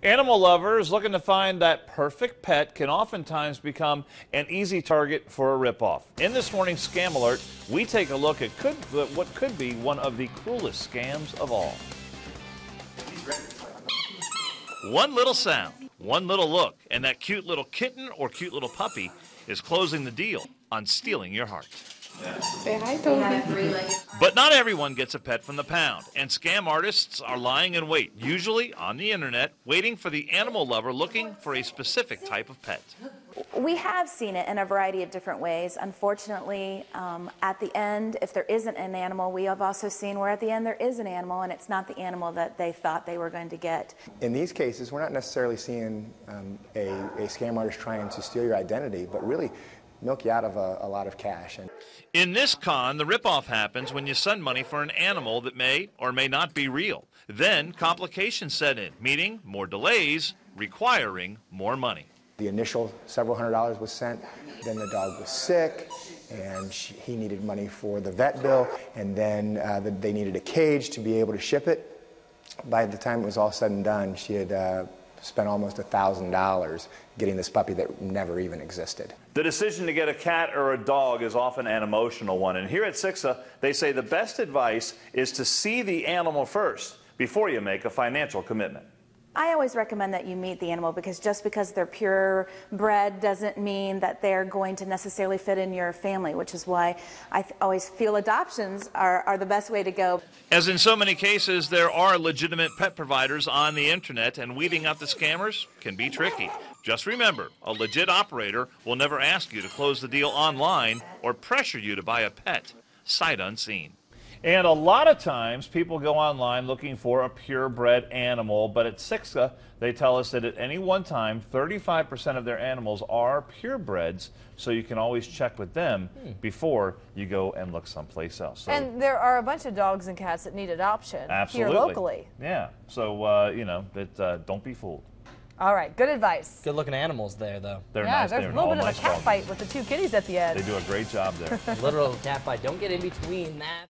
Animal lovers looking to find that perfect pet can oftentimes become an easy target for a ripoff. In this morning's Scam Alert, we take a look at what could be one of the cruelest scams of all. One little sound, one little look, and that cute little kitten or cute little puppy is closing the deal on stealing your heart. Say hi, Toby. But not everyone gets a pet from the pound, and scam artists are lying in wait, usually on the internet, waiting for the animal lover looking for a specific type of pet. We have seen it in a variety of different ways. Unfortunately, at the end, if there isn't an animal, we have also seen where at the end there is an animal and it's not the animal that they thought they were going to get. In these cases, we're not necessarily seeing a scam artist trying to steal your identity, but really milk you out of a lot of cash. In this con, the ripoff happens when you send money for an animal that may or may not be real. Then complications set in, meaning more delays, requiring more money. The initial several $100s was sent, then the dog was sick, and he needed money for the vet bill, and then they needed a cage to be able to ship it. By the time it was all said and done, she had spent almost $1,000 getting this puppy that never even existed. The decision to get a cat or a dog is often an emotional one, and here at SIXA, they say the best advice is to see the animal first before you make a financial commitment. I always recommend that you meet the animal because just because they're purebred doesn't mean that they're going to necessarily fit in your family, which is why I always feel adoptions are the best way to go. As in so many cases, there are legitimate pet providers on the internet, and weeding out the scammers can be tricky. Just remember, a legit operator will never ask you to close the deal online or pressure you to buy a pet sight unseen. And a lot of times people go online looking for a purebred animal, but at SIXA they tell us that at any one time 35% of their animals are purebreds, so you can always check with them before you go and look someplace else. So, and there are a bunch of dogs and cats that need adoption absolutely. Here locally. Yeah, so you know, don't be fooled. All right, good advice. Good looking animals there, though. They're yeah, nice. there's a little bit of a cat fight with the two kitties at the end. They do a great job there. Literal cat fight. Don't get in between that.